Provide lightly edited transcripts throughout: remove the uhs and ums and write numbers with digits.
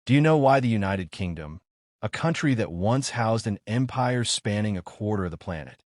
Do you know why the United Kingdom, a country that once housed an empire spanning a quarter of the planet,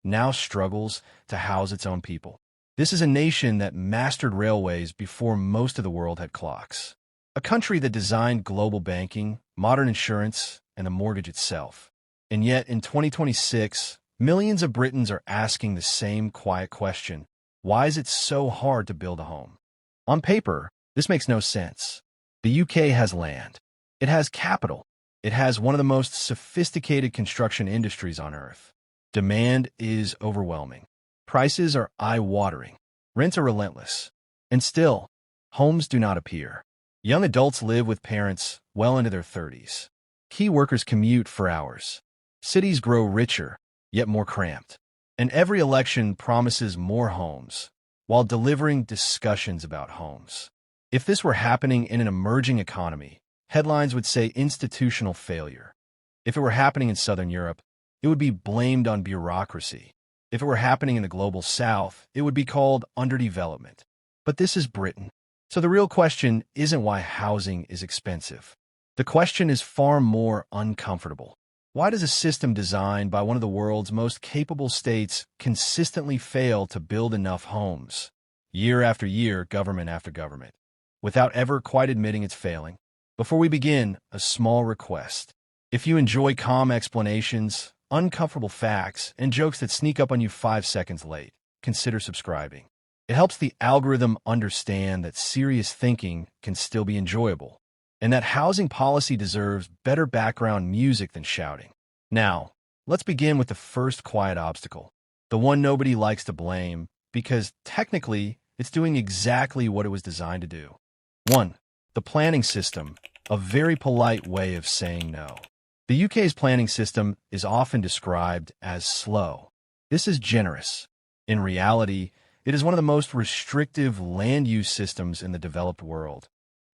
now struggles to house its own people? This is a nation that mastered railways before most of the world had clocks. A country that designed global banking, modern insurance, and the mortgage itself. And yet, in 2026, millions of Britons are asking the same quiet question: why is it so hard to build a home? On paper, this makes no sense. The UK has land. It has capital. It has one of the most sophisticated construction industries on Earth. Demand is overwhelming. Prices are eye-watering. Rents are relentless. And still, homes do not appear. Young adults live with parents well into their 30s. Key workers commute for hours. Cities grow richer, yet more cramped. And every election promises more homes, while delivering discussions about homes. If this were happening in an emerging economy, headlines would say institutional failure. If it were happening in Southern Europe, it would be blamed on bureaucracy. If it were happening in the global South, it would be called underdevelopment. But this is Britain. So the real question isn't why housing is expensive. The question is far more uncomfortable. Why does a system designed by one of the world's most capable states consistently fail to build enough homes, year after year, government after government, without ever quite admitting it's failing? Before we begin, a small request. If you enjoy calm explanations, uncomfortable facts, and jokes that sneak up on you 5 seconds late, consider subscribing. It helps the algorithm understand that serious thinking can still be enjoyable, and that housing policy deserves better background music than shouting. Now, let's begin with the first quiet obstacle, the one nobody likes to blame, because technically, it's doing exactly what it was designed to do. 1. The planning system, a very polite way of saying no. The UK's planning system is often described as slow. This is generous. In reality, it is one of the most restrictive land use systems in the developed world,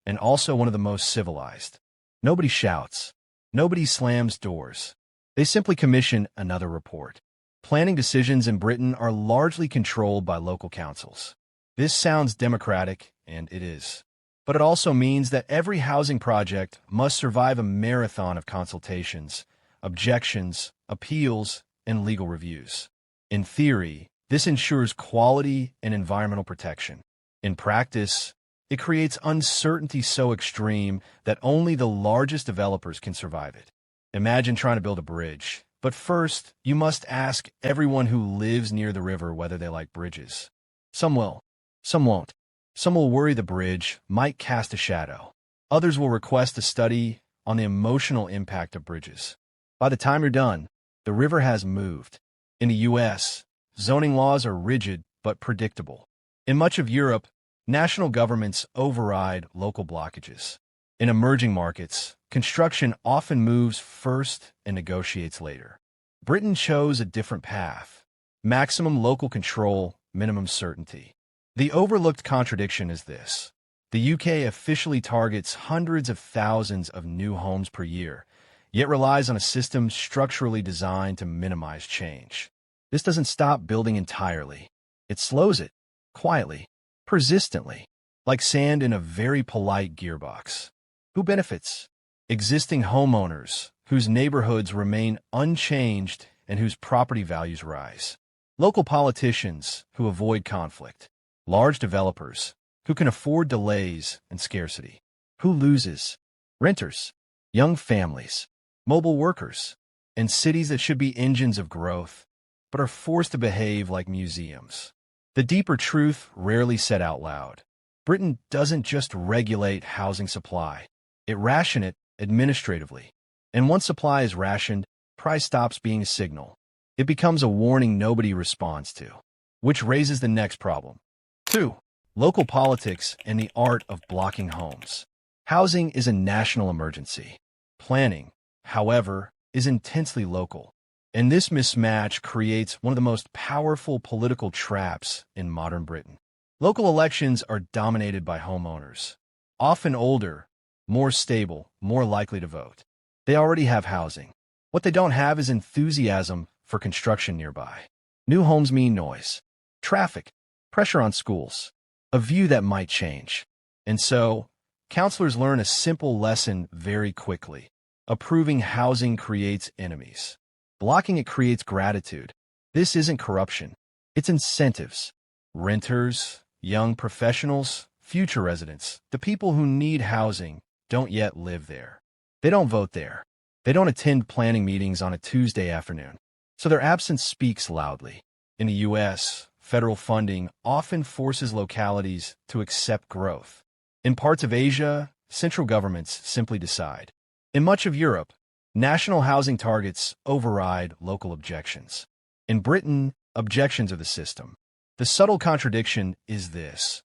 and also one of the most civilized. Nobody shouts. Nobody slams doors. They simply commission another report. Planning decisions in Britain are largely controlled by local councils. This sounds democratic, and it is. But it also means that every housing project must survive a marathon of consultations, objections, appeals, and legal reviews. In theory, this ensures quality and environmental protection. In practice, it creates uncertainty so extreme that only the largest developers can survive it. Imagine trying to build a bridge, but first, you must ask everyone who lives near the river whether they like bridges. Some will, some won't. Some will worry the bridge might cast a shadow. Others will request a study on the emotional impact of bridges. By the time you're done, the river has moved. In the US, zoning laws are rigid but predictable. In much of Europe, national governments override local blockages. In emerging markets, construction often moves first and negotiates later. Britain chose a different path: maximum local control, minimum certainty. The overlooked contradiction is this: the UK officially targets hundreds of thousands of new homes per year, yet relies on a system structurally designed to minimize change. This doesn't stop building entirely. It slows it, quietly, persistently, like sand in a very polite gearbox. Who benefits? Existing homeowners, whose neighborhoods remain unchanged and whose property values rise. Local politicians, who avoid conflict. Large developers, who can afford delays and scarcity. Who loses? Renters, young families, mobile workers, and cities that should be engines of growth, but are forced to behave like museums. The deeper truth rarely said out loud: Britain doesn't just regulate housing supply, it rations it administratively. And once supply is rationed, price stops being a signal. It becomes a warning nobody responds to. Which raises the next problem. 2. Local politics and the art of blocking homes. Housing is a national emergency. Planning, however, is intensely local. And this mismatch creates one of the most powerful political traps in modern Britain. Local elections are dominated by homeowners, often older, more stable, more likely to vote. They already have housing. What they don't have is enthusiasm for construction nearby. New homes mean noise, traffic, pressure on schools, a view that might change. And so, counselors learn a simple lesson very quickly. Approving housing creates enemies. Blocking it creates gratitude. This isn't corruption. It's incentives. Renters, young professionals, future residents, the people who need housing, don't yet live there. They don't vote there. They don't attend planning meetings on a Tuesday afternoon. So their absence speaks loudly. In the U.S., federal funding often forces localities to accept growth. In parts of Asia, central governments simply decide. In much of Europe, national housing targets override local objections. In Britain, objections are the system. The subtle contradiction is this.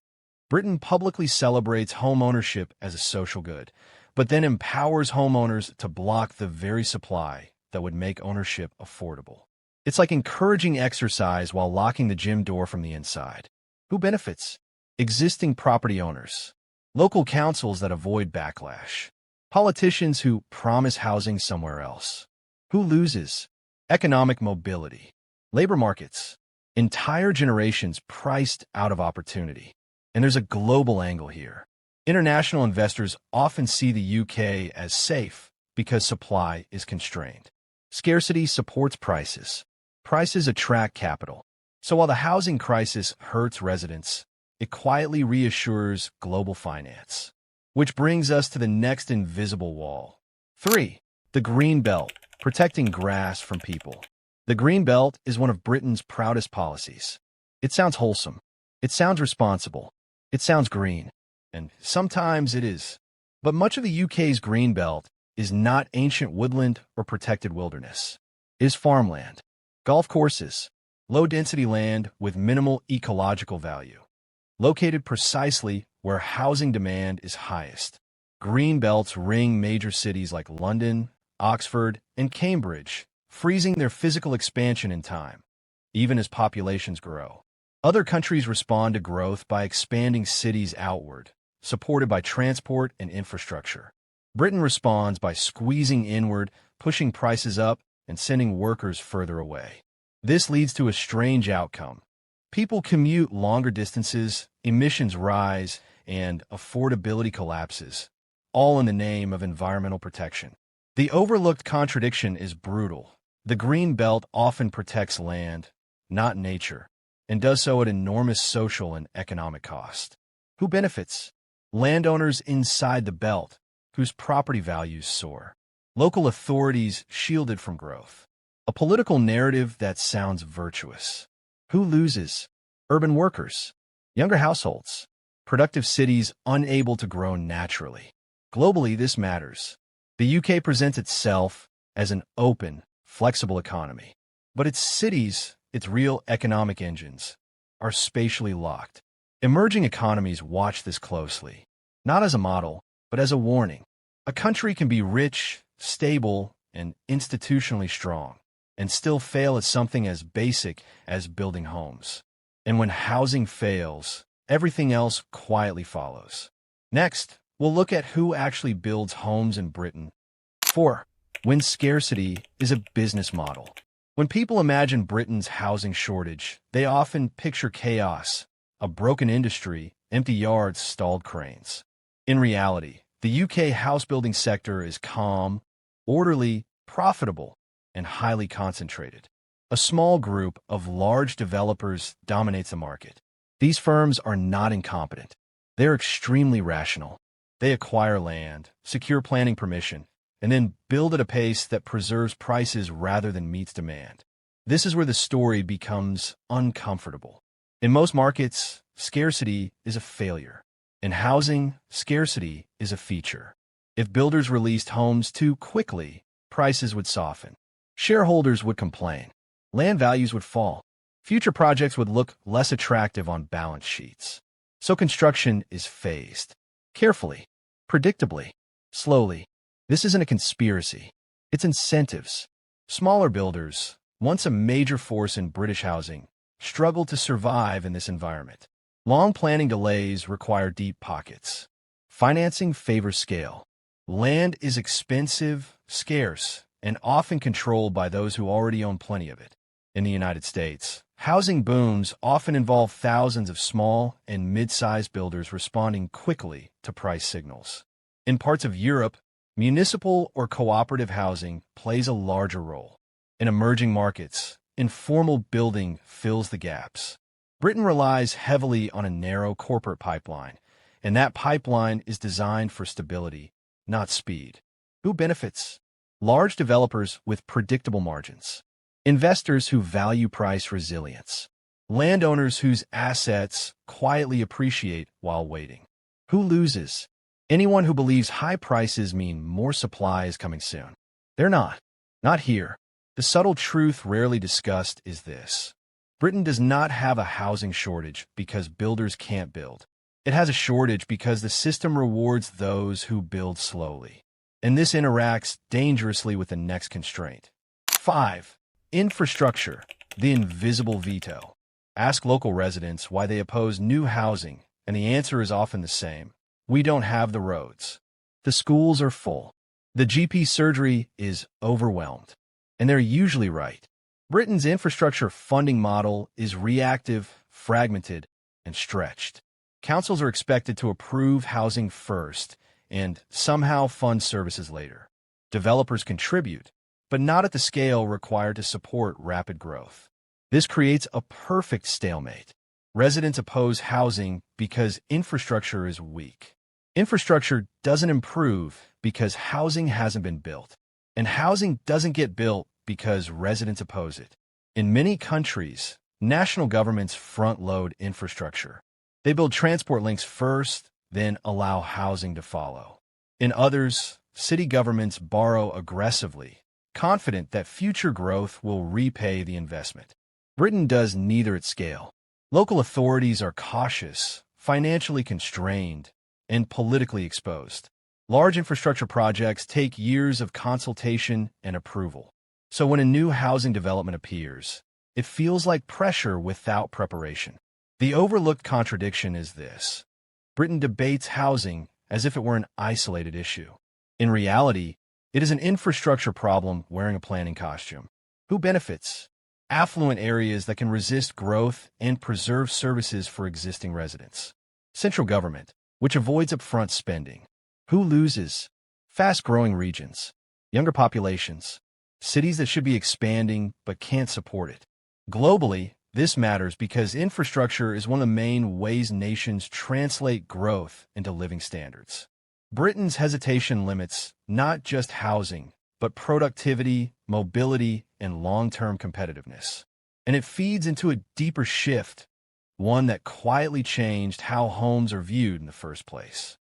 Britain publicly celebrates homeownership as a social good, but then empowers homeowners to block the very supply that would make ownership affordable. It's like encouraging exercise while locking the gym door from the inside. Who benefits? Existing property owners. Local councils that avoid backlash. Politicians who promise housing somewhere else. Who loses? Economic mobility. Labor markets. Entire generations priced out of opportunity. And there's a global angle here. International investors often see the UK as safe because supply is constrained. Scarcity supports prices. Prices attract capital. So while the housing crisis hurts residents, it quietly reassures global finance. Which brings us to the next invisible wall. 3. The Green Belt, protecting grass from people. The Green Belt is one of Britain's proudest policies. It sounds wholesome. It sounds responsible. It sounds green. And sometimes it is. But much of the UK's Green Belt is not ancient woodland or protected wilderness. It is farmland, golf courses, low-density land with minimal ecological value, located precisely where housing demand is highest. Green belts ring major cities like London, Oxford, and Cambridge, freezing their physical expansion in time, even as populations grow. Other countries respond to growth by expanding cities outward, supported by transport and infrastructure. Britain responds by squeezing inward, pushing prices up, and sending workers further away. This leads to a strange outcome. People commute longer distances, emissions rise, and affordability collapses, all in the name of environmental protection. The overlooked contradiction is brutal. The Green Belt often protects land, not nature, and does so at enormous social and economic cost. Who benefits? Landowners inside the belt, whose property values soar. Local authorities shielded from growth. A political narrative that sounds virtuous. Who loses? Urban workers, younger households, productive cities unable to grow naturally. Globally, this matters. The UK presents itself as an open, flexible economy. But its cities, its real economic engines, are spatially locked. Emerging economies watch this closely, not as a model, but as a warning. A country can be rich, stable, and institutionally strong, and still fail at something as basic as building homes. And when housing fails, everything else quietly follows. Next, we'll look at who actually builds homes in Britain. 4. When scarcity is a business model. When people imagine Britain's housing shortage, they often picture chaos, a broken industry, empty yards, stalled cranes. In reality, the UK house-building sector is calm, orderly, profitable, and highly concentrated. A small group of large developers dominates the market. These firms are not incompetent. They're extremely rational. They acquire land, secure planning permission, and then build at a pace that preserves prices rather than meets demand. This is where the story becomes uncomfortable. In most markets, scarcity is a failure. In housing, scarcity is a feature. If builders released homes too quickly, prices would soften. Shareholders would complain. Land values would fall. Future projects would look less attractive on balance sheets. So construction is phased. Carefully, predictably, slowly. This isn't a conspiracy. It's incentives. Smaller builders, once a major force in British housing, struggle to survive in this environment. Long planning delays require deep pockets. Financing favors scale. Land is expensive, scarce, and often controlled by those who already own plenty of it. In the United States, housing booms often involve thousands of small and mid-sized builders responding quickly to price signals. In parts of Europe, municipal or cooperative housing plays a larger role. In emerging markets, informal building fills the gaps. Britain relies heavily on a narrow corporate pipeline, and that pipeline is designed for stability, not speed. Who benefits? Large developers with predictable margins. Investors who value price resilience. Landowners whose assets quietly appreciate while waiting. Who loses? Anyone who believes high prices mean more supply is coming soon. They're not. Not here. The subtle truth rarely discussed is this. Britain does not have a housing shortage because builders can't build. It has a shortage because the system rewards those who build slowly. And this interacts dangerously with the next constraint. 5. Infrastructure, the invisible veto. Ask local residents why they oppose new housing, and the answer is often the same. We don't have the roads. The schools are full. The GP surgery is overwhelmed. And they're usually right. Britain's infrastructure funding model is reactive, fragmented, and stretched. Councils are expected to approve housing first and somehow fund services later. Developers contribute, but not at the scale required to support rapid growth. This creates a perfect stalemate. Residents oppose housing because infrastructure is weak. Infrastructure doesn't improve because housing hasn't been built. And housing doesn't get built because residents oppose it. In many countries, national governments front-load infrastructure. They build transport links first, then allow housing to follow. In others, city governments borrow aggressively, confident that future growth will repay the investment. Britain does neither at scale. Local authorities are cautious, financially constrained, and politically exposed. Large infrastructure projects take years of consultation and approval. So when a new housing development appears, it feels like pressure without preparation. The overlooked contradiction is this. Britain debates housing as if it were an isolated issue. In reality, it is an infrastructure problem wearing a planning costume. Who benefits? Affluent areas that can resist growth and preserve services for existing residents. Central government, which avoids upfront spending. Who loses? Fast-growing regions, younger populations, cities that should be expanding but can't support it. Globally, this matters because infrastructure is one of the main ways nations translate growth into living standards. Britain's hesitation limits not just housing, but productivity, mobility, and long-term competitiveness. And it feeds into a deeper shift, one that quietly changed how homes are viewed in the first place.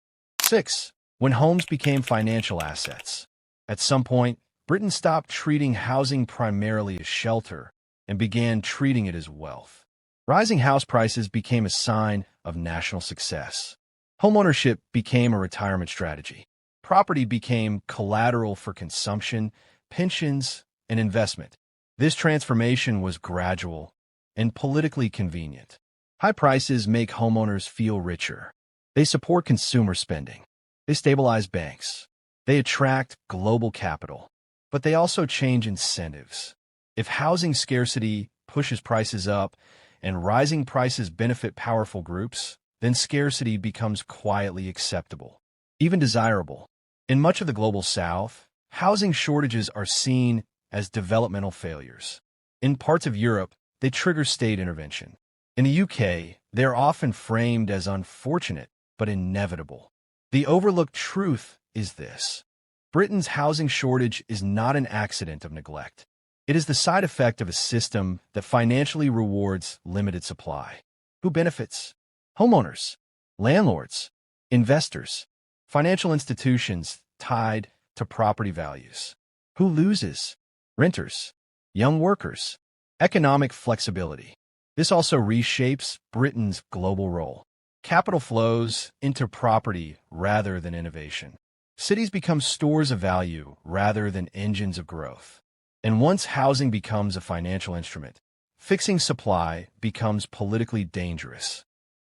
6. When homes became financial assets. At some point, Britain stopped treating housing primarily as shelter and began treating it as wealth. Rising house prices became a sign of national success. Homeownership became a retirement strategy. Property became collateral for consumption, pensions, and investment. This transformation was gradual and politically convenient. High prices make homeowners feel richer. They support consumer spending. They stabilize banks. They attract global capital. But they also change incentives. If housing scarcity pushes prices up and rising prices benefit powerful groups, then scarcity becomes quietly acceptable, even desirable. In much of the global South, housing shortages are seen as developmental failures. In parts of Europe, they trigger state intervention. In the UK, they are often framed as unfortunate but inevitable. The overlooked truth is this. Britain's housing shortage is not an accident of neglect. It is the side effect of a system that financially rewards limited supply. Who benefits? Homeowners, landlords, investors, financial institutions tied to property values. Who loses? Renters, young workers, economic flexibility. This also reshapes Britain's global role. Capital flows into property rather than innovation. Cities become stores of value rather than engines of growth. And once housing becomes a financial instrument, fixing supply becomes politically dangerous.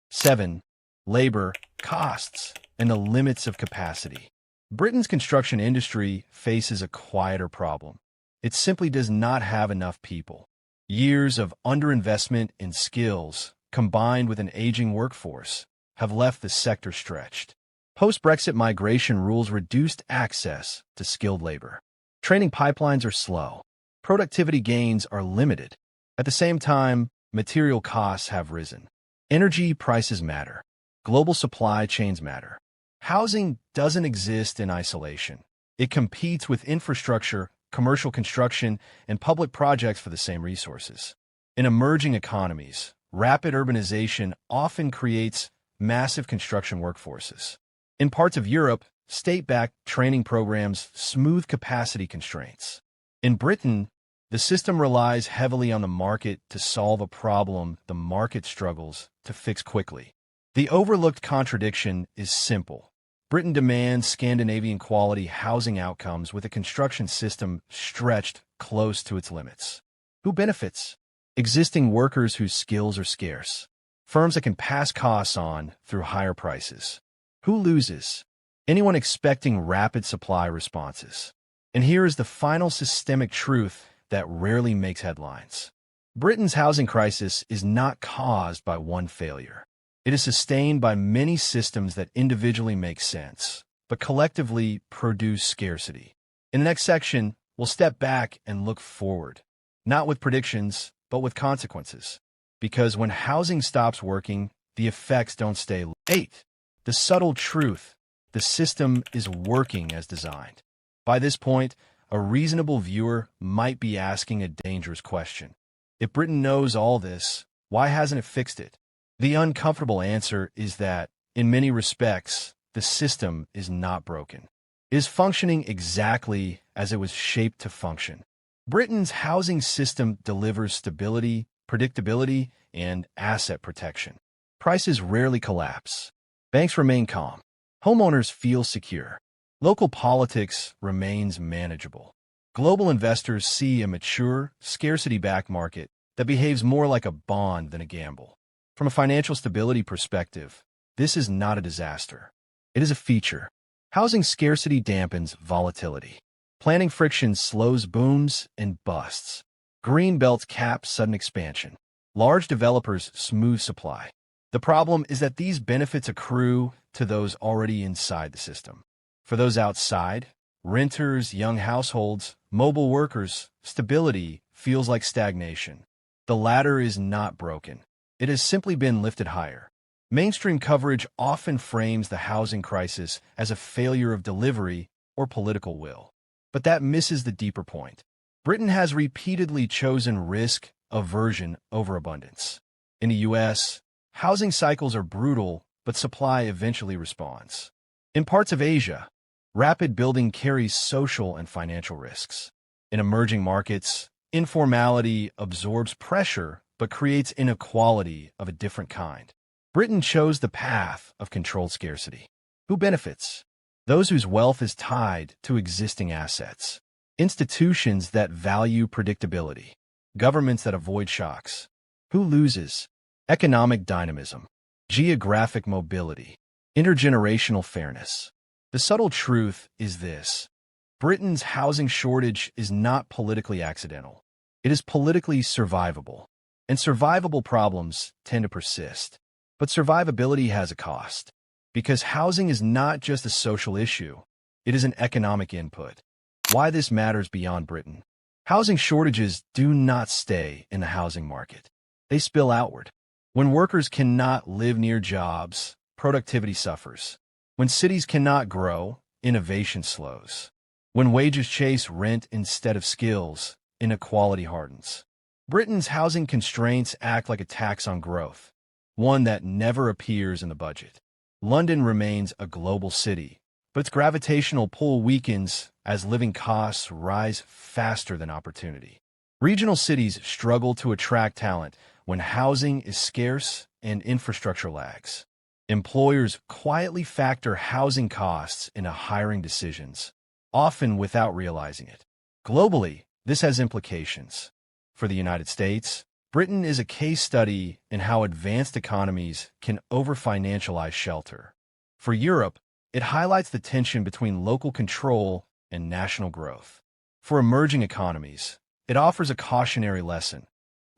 7. Labor, costs, and the limits of capacity. Britain's construction industry faces a quieter problem. It simply does not have enough people. Years of underinvestment in skills, combined with an aging workforce, have left the sector stretched. Post-Brexit migration rules reduced access to skilled labor. Training pipelines are slow. Productivity gains are limited. At the same time, material costs have risen. Energy prices matter. Global supply chains matter. Housing doesn't exist in isolation. It competes with infrastructure, commercial construction, and public projects for the same resources. In emerging economies, rapid urbanization often creates massive construction workforces. In parts of Europe, state-backed training programs smooth capacity constraints. In Britain, the system relies heavily on the market to solve a problem the market struggles to fix quickly. The overlooked contradiction is simple. Britain demands Scandinavian quality housing outcomes with a construction system stretched close to its limits. Who benefits? Existing workers whose skills are scarce. Firms that can pass costs on through higher prices. Who loses? Anyone expecting rapid supply responses. And here is the final systemic truth that rarely makes headlines. Britain's housing crisis is not caused by one failure. It is sustained by many systems that individually make sense, but collectively produce scarcity. In the next section, we'll step back and look forward, not with predictions, but with consequences. Because when housing stops working, the effects don't stay. 8. The subtle truth. The system is working as designed. By this point, a reasonable viewer might be asking a dangerous question. If Britain knows all this, why hasn't it fixed it? The uncomfortable answer is that, in many respects, the system is not broken. It is functioning exactly as it was shaped to function. Britain's housing system delivers stability, predictability, and asset protection. Prices rarely collapse. Banks remain calm. Homeowners feel secure. Local politics remains manageable. Global investors see a mature, scarcity-backed market that behaves more like a bond than a gamble. From a financial stability perspective, this is not a disaster. It is a feature. Housing scarcity dampens volatility. Planning friction slows booms and busts. Green belts cap sudden expansion. Large developers smooth supply. The problem is that these benefits accrue to those already inside the system. For those outside, renters, young households, mobile workers, stability feels like stagnation. The latter is not broken. It has simply been lifted higher. Mainstream coverage often frames the housing crisis as a failure of delivery or political will. But that misses the deeper point. Britain has repeatedly chosen risk aversion over abundance. In the U.S., housing cycles are brutal, but supply eventually responds. In parts of Asia, rapid building carries social and financial risks. In emerging markets, informality absorbs pressure but creates inequality of a different kind. Britain chose the path of controlled scarcity. Who benefits? Those whose wealth is tied to existing assets. Institutions that value predictability. Governments that avoid shocks. Who loses? Economic dynamism. Geographic mobility. Intergenerational fairness. The subtle truth is this. Britain's housing shortage is not politically accidental. It is politically survivable. And survivable problems tend to persist. But survivability has a cost. Because housing is not just a social issue, it is an economic input. Why this matters beyond Britain. Housing shortages do not stay in the housing market. They spill outward. When workers cannot live near jobs, productivity suffers. When cities cannot grow, innovation slows. When wages chase rent instead of skills, inequality hardens. Britain's housing constraints act like a tax on growth, one that never appears in the budget. London remains a global city, but its gravitational pull weakens as living costs rise faster than opportunity. Regional cities struggle to attract talent when housing is scarce and infrastructure lags. Employers quietly factor housing costs into hiring decisions, often without realizing it. Globally, this has implications. For the United States, Britain is a case study in how advanced economies can over-financialize shelter. For Europe, it highlights the tension between local control and national growth. For emerging economies, it offers a cautionary lesson.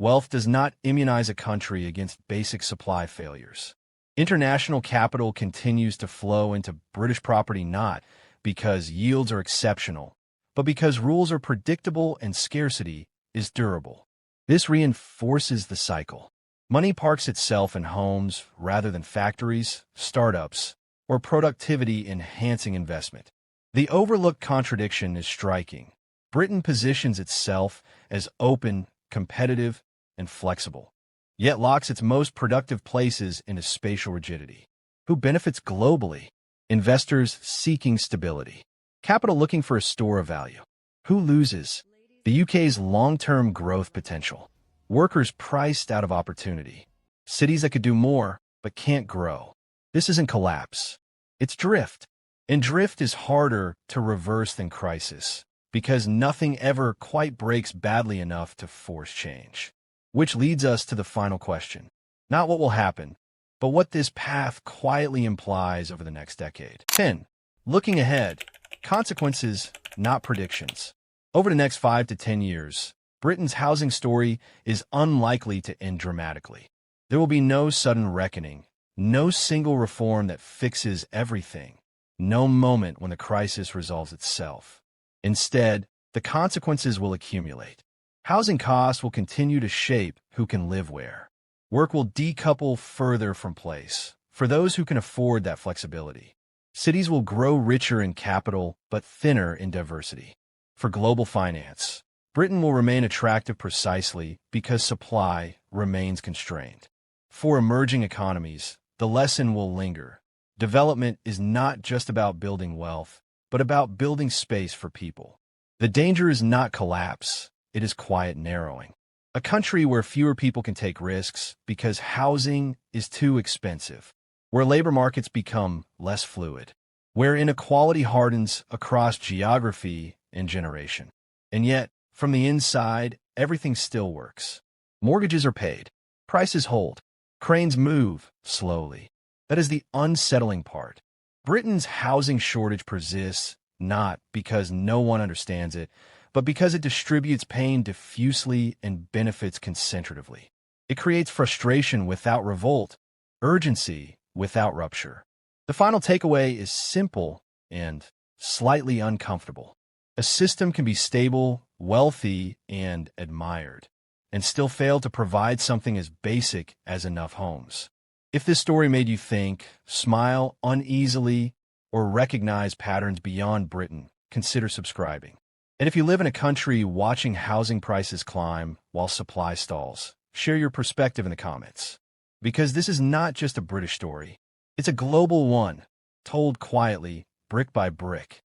wealth does not immunize a country against basic supply failures. International capital continues to flow into British property not because yields are exceptional, but because rules are predictable and scarcity is durable. This reinforces the cycle. Money parks itself in homes rather than factories, startups, or productivity-enhancing investment. The overlooked contradiction is striking. Britain positions itself as open, competitive, and flexible, yet locks its most productive places into spatial rigidity. Who benefits globally? Investors seeking stability. Capital looking for a store of value. Who loses? The UK's long-term growth potential. Workers priced out of opportunity. Cities that could do more, but can't grow. This isn't collapse. It's drift. And drift is harder to reverse than crisis, because nothing ever quite breaks badly enough to force change. Which leads us to the final question. Not what will happen, but what this path quietly implies over the next decade. 10. Looking ahead. Consequences, not predictions. Over the next 5 to 10 years, Britain's housing story is unlikely to end dramatically. There will be no sudden reckoning, no single reform that fixes everything, no moment when the crisis resolves itself. Instead, the consequences will accumulate. Housing costs will continue to shape who can live where. Work will decouple further from place, for those who can afford that flexibility. Cities will grow richer in capital, but thinner in diversity. For global finance, Britain will remain attractive precisely because supply remains constrained. For emerging economies, the lesson will linger. Development is not just about building wealth, but about building space for people. The danger is not collapse, it is quiet narrowing. A country where fewer people can take risks because housing is too expensive, where labor markets become less fluid, where inequality hardens across geography and generation. And yet, from the inside, everything still works. Mortgages are paid, prices hold, cranes move slowly. That is the unsettling part. Britain's housing shortage persists not because no one understands it, but because it distributes pain diffusely and benefits concentratively. It creates frustration without revolt, urgency without rupture. The final takeaway is simple and slightly uncomfortable. A system can be stable, wealthy, and admired, and still fail to provide something as basic as enough homes. If this story made you think, smile uneasily, or recognize patterns beyond Britain, consider subscribing. And if you live in a country watching housing prices climb while supply stalls, share your perspective in the comments. Because this is not just a British story, it's a global one, told quietly, brick by brick.